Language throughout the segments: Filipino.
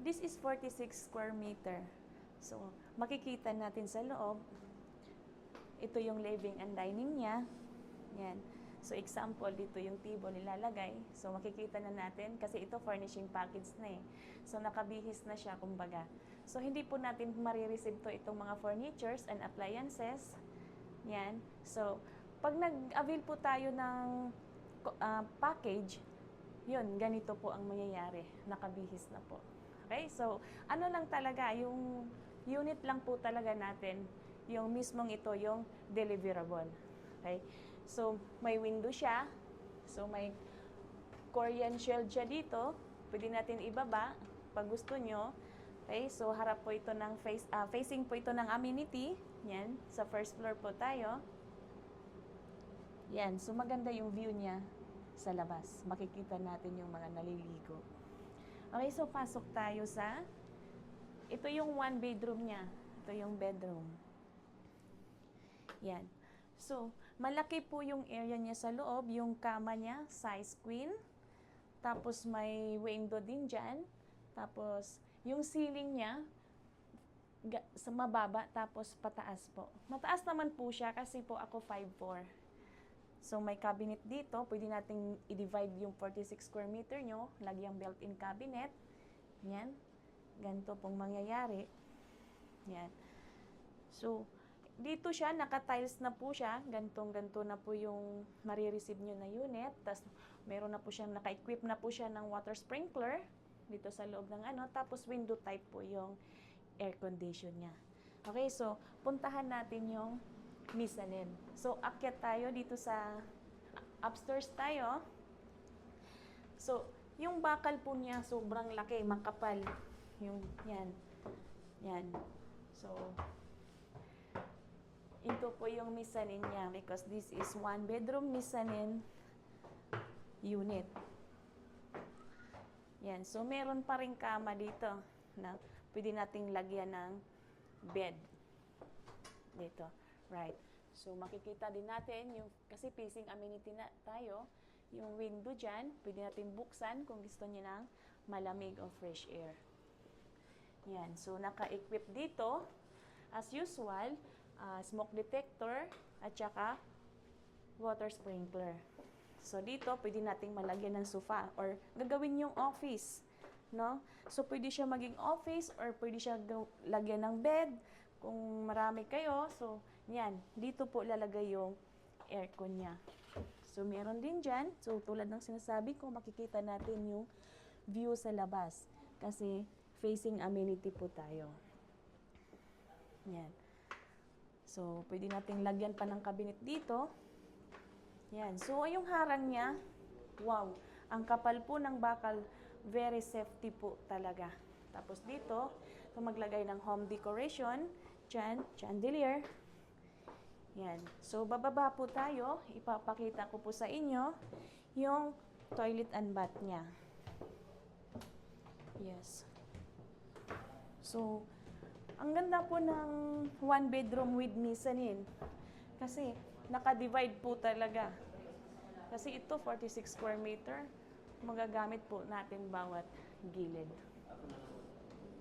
this is 46 square meter. So, makikita natin sa loob, ito yung living and dining niya. Yan. So, example, dito yung table nilalagay. So, makikita na natin kasi ito furnishing package na eh. So, nakabihis na siya, kumbaga. So, hindi po natin marireceive to itong mga furnitures and appliances. Yan. So, pag nag-avail po tayo ng package, yun, ganito po ang mangyayari. Nakabihis na po. Okay? So, ano lang talaga, yung unit lang po talaga natin, yung mismong ito, yung deliverable. Okay? So, may window siya. So, may Korean shield siya dito. Pwede natin ibaba pag gusto nyo. Okay? So, harap po ito ng facing po ito ng amenity. Yan. Sa first floor po tayo. Yan. So, maganda yung view niya sa labas. Makikita natin yung mga naliligo. Okay, so pasok tayo sa, ito yung one bedroom niya. Ito yung bedroom. Yan. So, malaki po yung area niya sa loob. Yung kama niya, size queen. Tapos may window din dyan. Tapos, yung ceiling niya, sa mababa, tapos pataas po. Mataas naman po siya kasi po ako 5'4". So, may cabinet dito. Pwede nating i-divide yung 46 square meter nyo. Lagyang built-in cabinet. Yan. Ganito pong mangyayari. Yan. So, dito siya, naka-tiles na po siya. Ganto na po yung marireceive nyo na unit. Tapos, meron na po siya, naka-equip na po siya ng water sprinkler. Dito sa loob ng ano. Tapos, window type po yung air condition niya. Okay, so, puntahan natin yung mezzanine. So, akyat tayo dito sa upstairs tayo. So, yung bakal po niya sobrang laki, makapal. Yung, yan. Yan. So, ito po yung mezzanine niya because this is one bedroom mezzanine unit. Yan. So, meron pa rin kama dito na pwede nating lagyan ng bed. Dito. Right. So, makikita din natin yung, kasi facing amenity na tayo, yung window dyan, pwede natin buksan kung gusto niyo ng malamig o fresh air. Yan. So, naka-equip dito, as usual, smoke detector, at saka water sprinkler. So, dito, pwede nating malagyan ng sofa or gagawin yung office. No? So, pwede siya maging office or pwede siya lagyan ng bed. Kung marami kayo, so, yan. Dito po lalagay yung aircon niya. So, meron din dyan. So, tulad ng sinasabi ko, makikita natin yung view sa labas. Kasi, facing amenity po tayo. Yan. So, pwede nating lagyan pa ng cabinet dito. Yan. So, yung harang niya, wow. Ang kapal po ng bakal, very safety po talaga. Tapos dito, kung maglagay ng home decoration, dyan, chandelier. Yan. So, bababa po tayo. Ipapakita ko po sa inyo yung toilet and bath niya. Yes. So, ang ganda po ng one bedroom with mezzanine. Kasi, naka-divide po talaga. Kasi ito, 46 square meter. Magagamit po natin bawat gilid.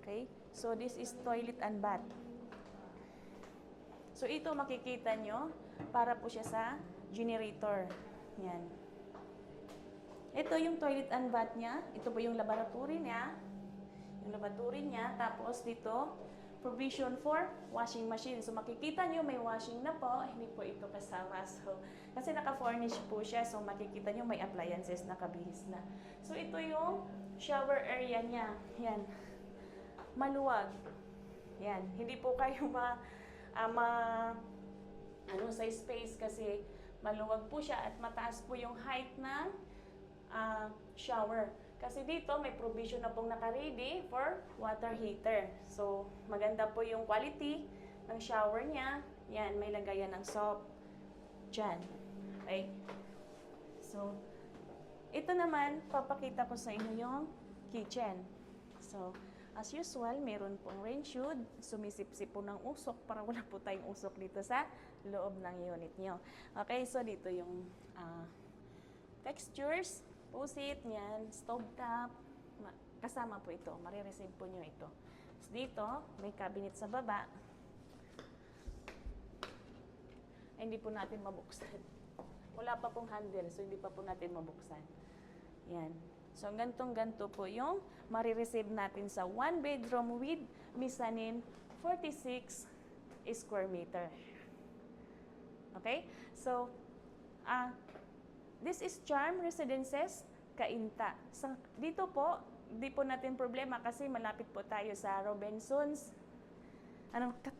Okay? So, this is toilet and bath. So, ito makikita nyo, para po siya sa generator. Yan. Ito yung toilet and bath niya. Ito po yung laboratory niya. Yung laboratory niya. Tapos, dito, provision for washing machine. So, makikita nyo, may washing na po. Hindi po ito kasama. So, kasi naka-furnish po siya. So, makikita nyo, may appliances na kabihis na. So, ito yung shower area niya. Yan. Maluwag. Yan. Hindi po kayo sa space kasi maluwag po siya at mataas po yung height ng shower. Kasi dito may provision na pong naka-ready for water heater. So, maganda po yung quality ng shower niya. Yan, may lagayan ng soap. Diyan. Okay. So, ito naman, papakita ko sa inyo yung kitchen. So, as usual, meron pong rain shoot. Sumisip-sip po ng usok para wala po tayong usok dito sa loob ng unit nyo. Okay, so dito yung textures, pusit, yan, stove top, kasama po ito. Marireceive po nyo ito. Dito, may cabinet sa baba. Hindi po natin mabuksan. Wala pa pong handle, so hindi pa po natin mabuksan. Yan. So, gantong-ganto po yung marireceive natin sa 1 bedroom with mezzanine 46 square meter. Okay? So, this is Charm Residences, Cainta. Dito po, di po natin problema kasi malapit po tayo sa Robinsons. Anong cut?